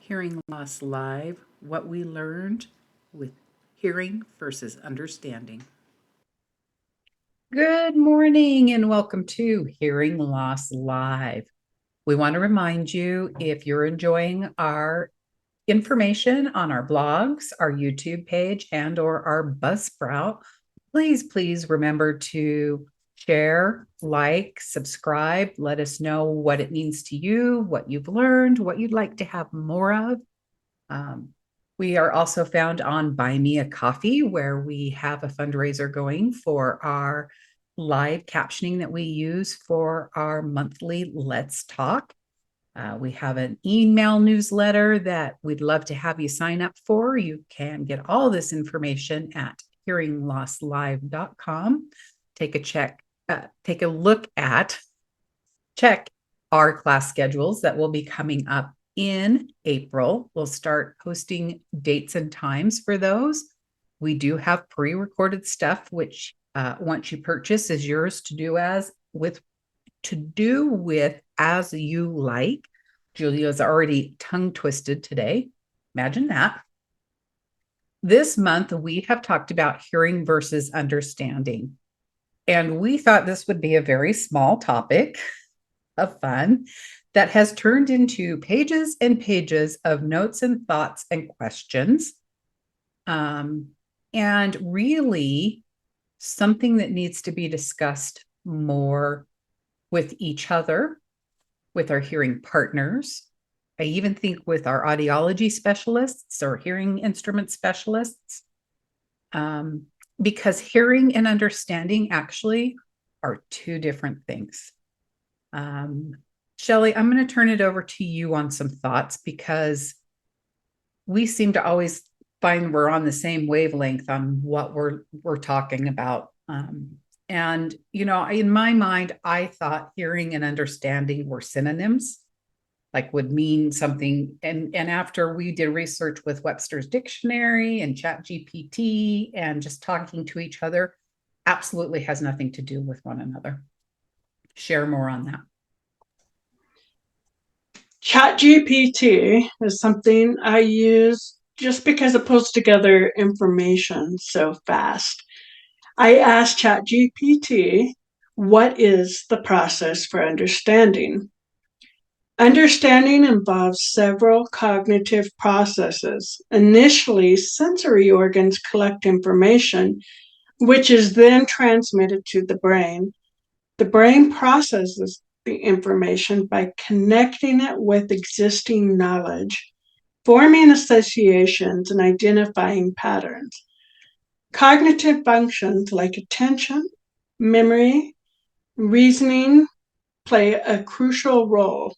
Hearing Loss Live, what we learned with hearing versus understanding. Good morning and welcome to Hearing Loss Live. We want to remind you, if you're enjoying our information on our blogs, our YouTube page, and or our Buzzsprout, please remember to share, like, subscribe. Let us know what it means to you, what you've learned, what you'd like to have more of. We are also found on Buy Me a Coffee, where we have a fundraiser going for our live captioning that we use for our monthly Let's Talk. We have an email newsletter that we'd love to have you sign up for. You can get all this information at hearinglosslive.com. Check our class schedules that will be coming up in April. We'll start posting dates and times for those. We do have pre-recorded stuff, which once you purchase is yours to do with as you like. Julia's already tongue twisted today. Imagine that. This month, we have talked about hearing versus understanding. And we thought this would be a very small topic of fun that has turned into pages and pages of notes and thoughts and questions. And really something that needs to be discussed more with each other, with our hearing partners. I even think with our audiology specialists or hearing instrument specialists, because hearing and understanding actually are two different things. Shelley, I'm going to turn it over to you on some thoughts, because we seem to always find we're on the same wavelength on what we're talking about. And, in my mind, I thought hearing and understanding were synonyms, like would mean something. And after we did research with Webster's Dictionary and ChatGPT and just talking to each other, absolutely has nothing to do with one another. Share more on that. ChatGPT is something I use just because it pulls together information so fast. I asked ChatGPT, what is the process for understanding? Understanding involves several cognitive processes. Initially, sensory organs collect information, which is then transmitted to the brain. The brain processes the information by connecting it with existing knowledge, forming associations, and identifying patterns. Cognitive functions like attention, memory, reasoning play a crucial role.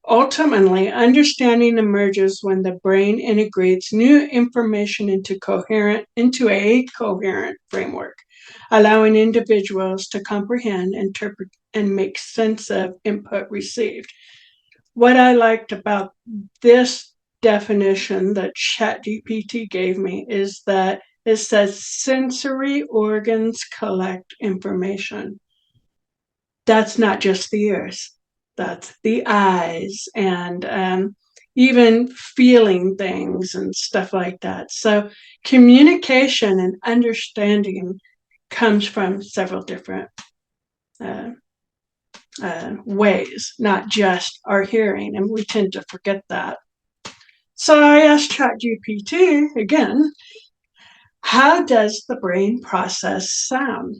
Ultimately, understanding emerges when the brain integrates new information into a coherent framework, allowing individuals to comprehend, interpret, and make sense of input received. What I liked about this definition that ChatGPT gave me is that it says sensory organs collect information. That's not just the ears. That's the eyes and even feeling things and stuff like that. So communication and understanding comes from several different ways, not just our hearing, and we tend to forget that. So I asked ChatGPT again, how does the brain process sound?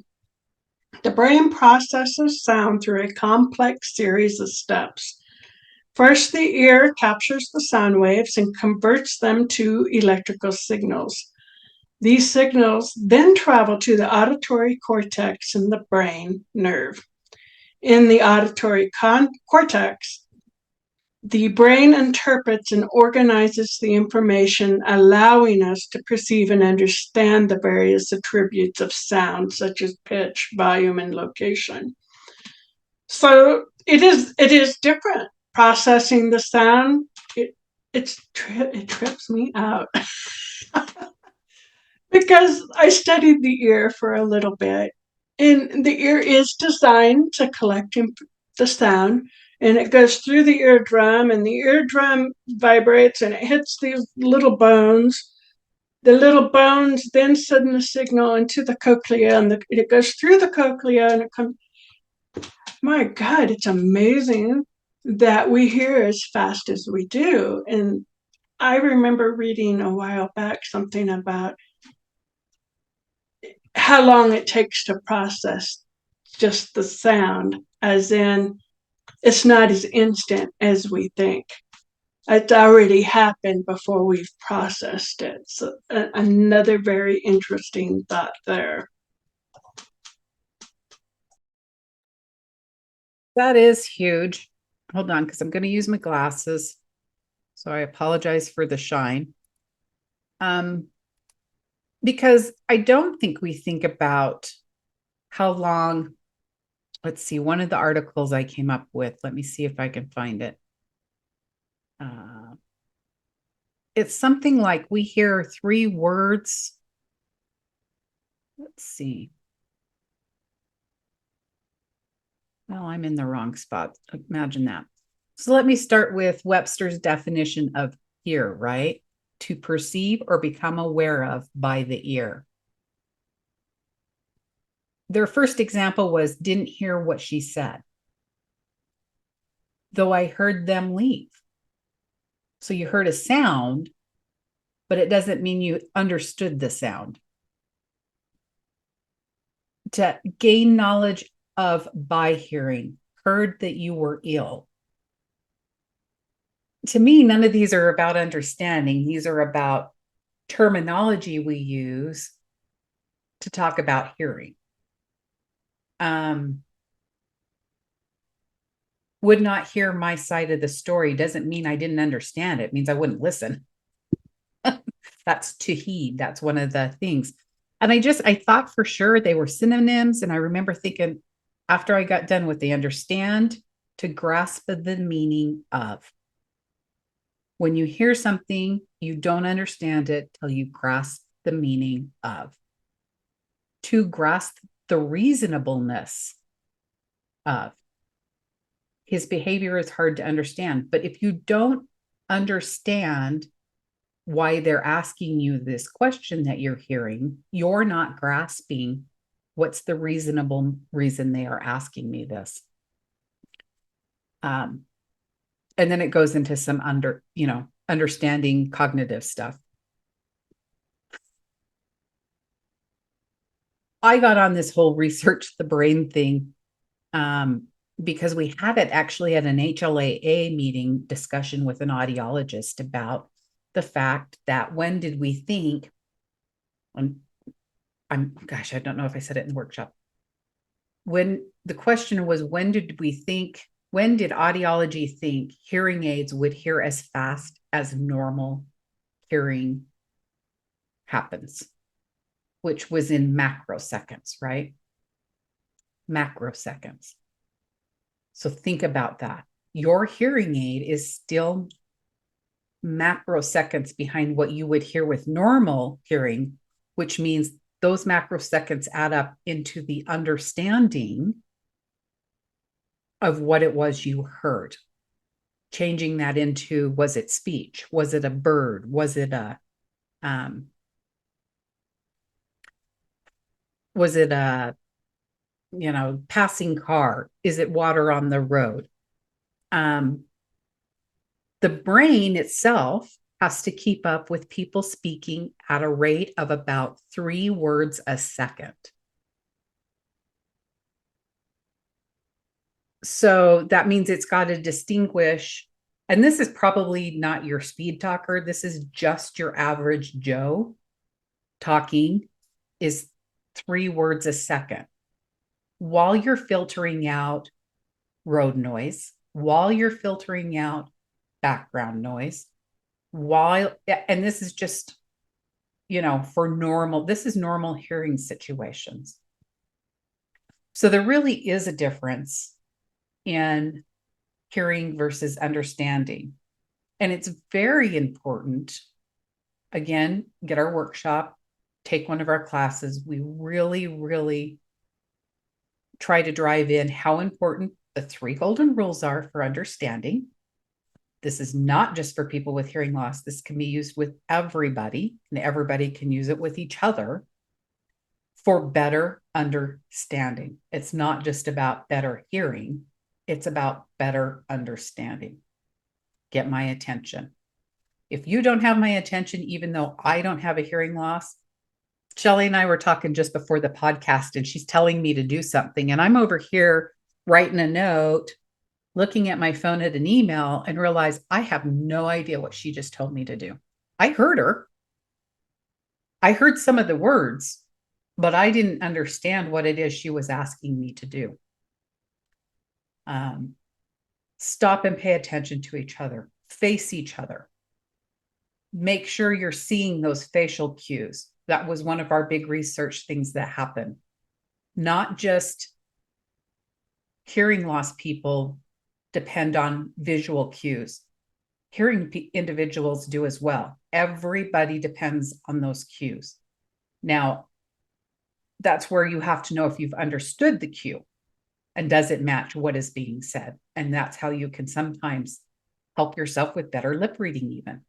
The brain processes sound through a complex series of steps. First, the ear captures the sound waves and converts them to electrical signals. These signals then travel to the auditory cortex in the brain nerve. In the auditory cortex, the brain interprets and organizes the information, allowing us to perceive and understand the various attributes of sound, such as pitch, volume, and location. So it is different. Processing the sound, it trips me out. Because I studied the ear for a little bit, and the ear is designed to collect the sound and it goes through the eardrum, and the eardrum vibrates and it hits these little bones. The little bones then send the signal into the cochlea, and it goes through the cochlea, and it comes. My God, it's amazing that we hear as fast as we do. And I remember reading a while back something about how long it takes to process just the sound, as in it's not as instant as we think. It's already happened before we've processed it. So, another very interesting thought there. That is huge. Hold on, because I'm going to use my glasses. So I apologize for the shine. Because I don't think we think about how long. Let's see, one of the articles I came up with, let me see if I can find it. It's something like we hear 3 words. Let's see. Well, I'm in the wrong spot. Imagine that. So let me start with Webster's definition of hear, right? To perceive or become aware of by the ear. Their first example was didn't hear what she said, though I heard them leave. So you heard a sound, but it doesn't mean you understood the sound. To gain knowledge of by hearing, heard that you were ill. To me, none of these are about understanding. These are about terminology we use to talk about hearing. Would not hear my side of the story doesn't mean I didn't understand it. It means I wouldn't listen. That's to heed. That's one of the things. And I thought for sure they were synonyms. And I remember thinking after I got done with the understand, to grasp the meaning of. When you hear something, you don't understand it till you grasp the meaning of. To grasp the reasonableness of. His behavior is hard to understand. But if you don't understand why they're asking you this question that you're hearing, you're not grasping what's the reasonable reason they are asking me this. And then it goes into some understanding cognitive stuff. I got on this whole research the brain thing because we had it actually at an HLAA meeting discussion with an audiologist about the fact that when did we think, gosh, I don't know if I said it in the workshop. When the question was, when did audiology think hearing aids would hear as fast as normal hearing happens, which was in macroseconds, right? Macroseconds. So think about that. Your hearing aid is still macroseconds behind what you would hear with normal hearing, which means those macroseconds add up into the understanding of what it was you heard. Changing that into, was it speech? Was it a bird? Was it a passing car? Is it water on the road? The brain itself has to keep up with people speaking at a rate of about 3 words a second. So that means it's got to distinguish, and this is probably not your speed talker. This is just your average Joe talking is 3 words a second. While you're filtering out road noise, while you're filtering out background noise, and this is just, this is normal hearing situations. So there really is a difference in hearing versus understanding. And it's very important, again, get our workshop, take one of our classes. We really, really try to drive in how important The 3 golden rules are for understanding. This is not just for people with hearing loss. This can be used with everybody, and everybody can use it with each other for better understanding. It's not just about better hearing, it's about better understanding. Get my attention. If you don't have my attention, even though I don't have a hearing loss, Shelly and I were talking just before the podcast, and she's telling me to do something. And I'm over here writing a note, looking at my phone at an email, and realize I have no idea what she just told me to do. I heard her. I heard some of the words, but I didn't understand what it is she was asking me to do. Stop and pay attention to each other, face each other. Make sure you're seeing those facial cues. That was one of our big research things that happened. Not just hearing loss people depend on visual cues. Hearing individuals do as well. Everybody depends on those cues. Now, that's where you have to know if you've understood the cue and does it match what is being said. And that's how you can sometimes help yourself with better lip reading even.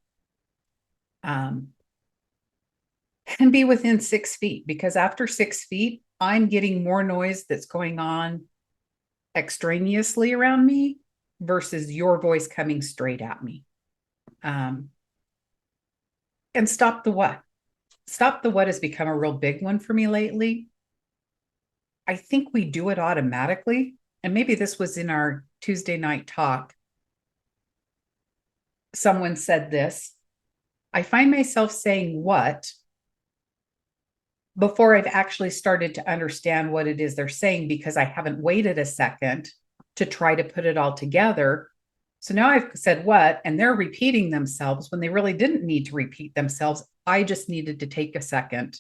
And be within 6 feet, because after 6 feet, I'm getting more noise that's going on extraneously around me versus your voice coming straight at me. And stop the what. Stop the what has become a real big one for me lately. I think we do it automatically. And maybe this was in our Tuesday night talk. Someone said this. I find myself saying what before I've actually started to understand what it is they're saying, because I haven't waited a second to try to put it all together. So now I've said what, and they're repeating themselves when they really didn't need to repeat themselves. I just needed to take a second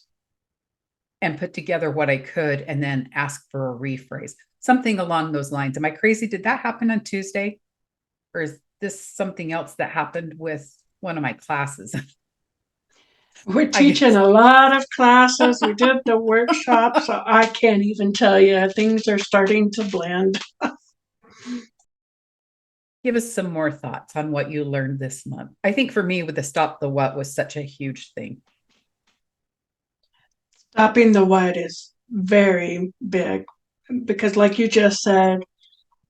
and put together what I could and then ask for a rephrase, something along those lines. Am I crazy? Did that happen on Tuesday? Or is this something else that happened with one of my classes? We're teaching a lot of classes. We did the workshop, so I can't even tell you. Things are starting to blend. Give us some more thoughts on what you learned this month. I think for me, with the stop the what was such a huge thing. Stopping the what is very big because, like you just said,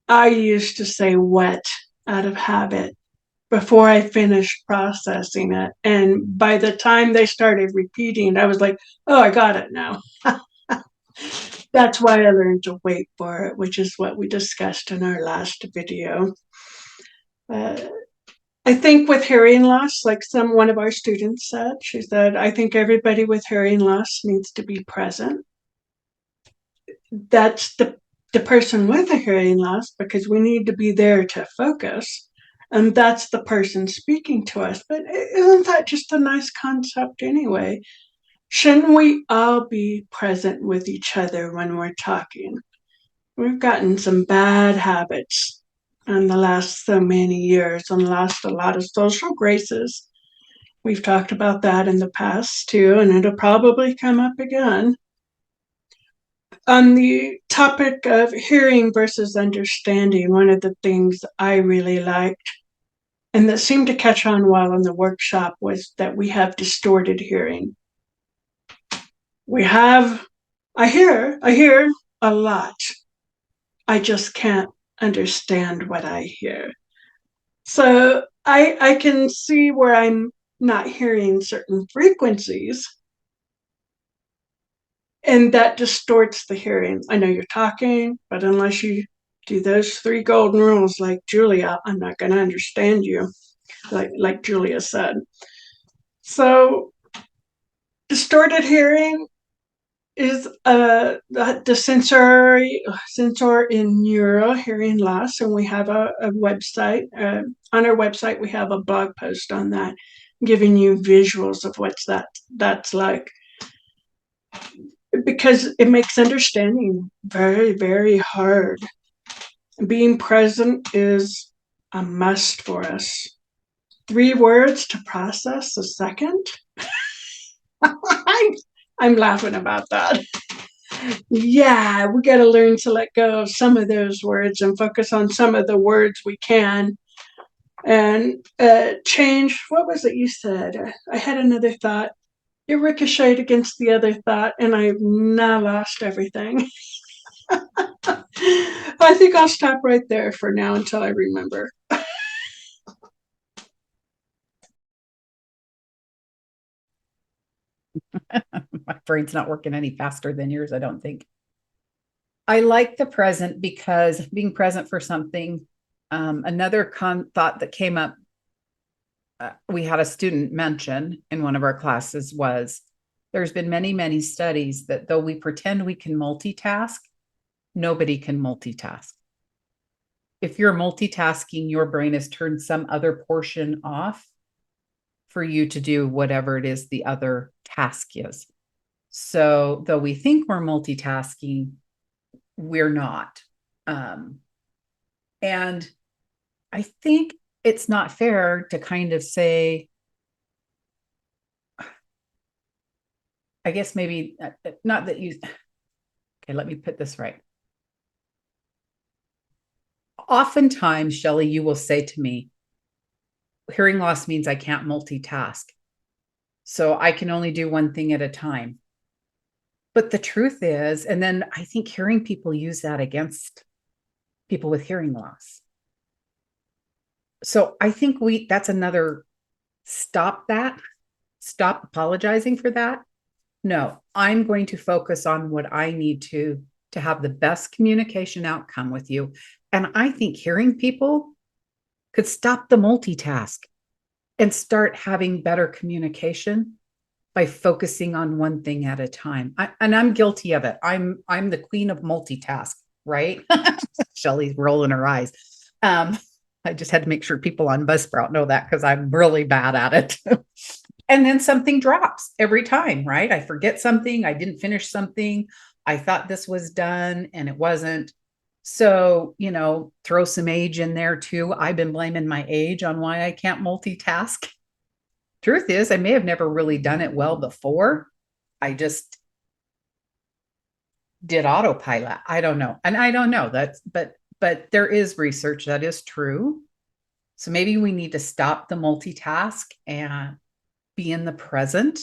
I used to say what out of habit before I finished processing it. And by the time they started repeating, I was like, oh, I got it now. That's why I learned to wait for it, which is what we discussed in our last video. I think with hearing loss, like one of our students said, she said, I think everybody with hearing loss needs to be present. That's the person with a hearing loss, because we need to be there to focus. And that's the person speaking to us. But isn't that just a nice concept anyway? Shouldn't we all be present with each other when we're talking? We've gotten some bad habits in the last so many years and lost a lot of social graces. We've talked about that in the past too, and it'll probably come up again. On the topic of hearing versus understanding, one of the things I really liked and that seemed to catch on well in the workshop was that we have distorted hearing. I hear a lot. I just can't understand what I hear. So I can see where I'm not hearing certain frequencies, and that distorts the hearing. I know you're talking, but unless you do those 3 golden rules like Julia, I'm not going to understand you, like Julia said. So distorted hearing is the Sensorineural Hearing Loss, and we have a website. On our website, we have a blog post on that, giving you visuals of what's that's like, because it makes understanding very, very hard. Being present is a must for us. 3 words to process a second. I'm laughing about that. Yeah, we got to learn to let go of some of those words and focus on some of the words we can and change. What was it you said? I had another thought. It ricocheted against the other thought, and I've now lost everything. I think I'll stop right there for now until I remember. My brain's not working any faster than yours, I don't think. I like the present because being present for something. Another thought that came up, we had a student mention in one of our classes was there's been many, many studies that though we pretend we can multitask, nobody can multitask. If you're multitasking, your brain has turned some other portion off for you to do whatever it is the other task is. So, though we think we're multitasking, we're not. And I think it's not fair to kind of say, I guess maybe not that you, okay, let me put this right. Oftentimes, Shelley, you will say to me, hearing loss means I can't multitask. So I can only do one thing at a time. But the truth is, and then I think hearing people use that against people with hearing loss. So I think that's another stop that, stop apologizing for that. No, I'm going to focus on what I need to have the best communication outcome with you. And I think hearing people could stop the multitask and start having better communication by focusing on one thing at a time. And I'm guilty of it. I'm the queen of multitask, right? Shelley's rolling her eyes. I just had to make sure people on Buzzsprout know that because I'm really bad at it. And then something drops every time, right? I forget something. I didn't finish something. I thought this was done and it wasn't. So, throw some age in there too. I've been blaming my age on why I can't multitask. Truth is, I may have never really done it well before. I just did autopilot. I don't know. And I don't know but there is research that is true. So maybe we need to stop the multitask and be in the present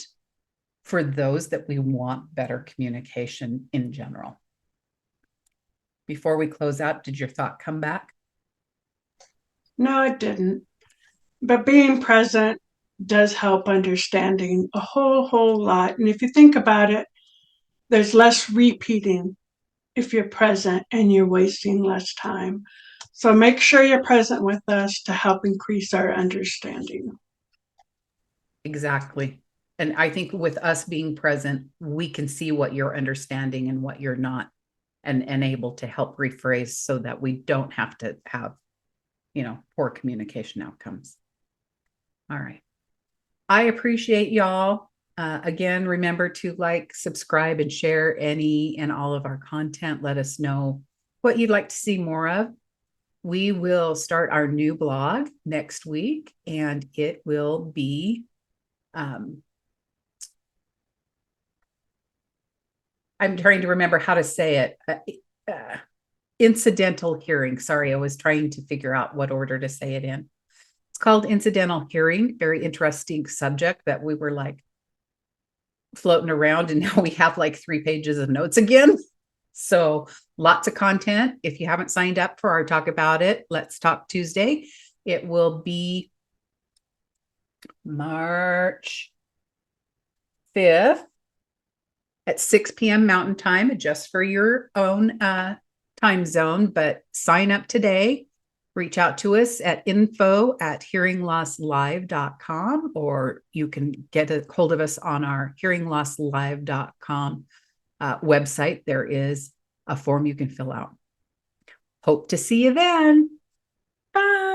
for those that we want better communication in general. Before we close out, did your thought come back? No, it didn't. But being present does help understanding a whole lot. And if you think about it, there's less repeating if you're present and you're wasting less time. So make sure you're present with us to help increase our understanding. Exactly. And I think with us being present, we can see what you're understanding and what you're not, and able to help rephrase so that we don't have to have, poor communication outcomes. All right. I appreciate y'all. Again, remember to like, subscribe, and share any and all of our content. Let us know what you'd like to see more of. We will start our new blog next week, and it will be I'm trying to remember how to say it. Incidental hearing. Sorry, I was trying to figure out what order to say it in. It's called incidental hearing. Very interesting subject that we were like floating around, and now we have like 3 pages of notes again. So lots of content. If you haven't signed up for our Talk About It, Let's Talk Tuesday, it will be March 5th at 6 p.m. Mountain Time, just for your own time zone. But sign up today. Reach out to us at info@hearinglosslive.com, or you can get a hold of us on our hearinglosslive.com website. There is a form you can fill out. Hope to see you then. Bye.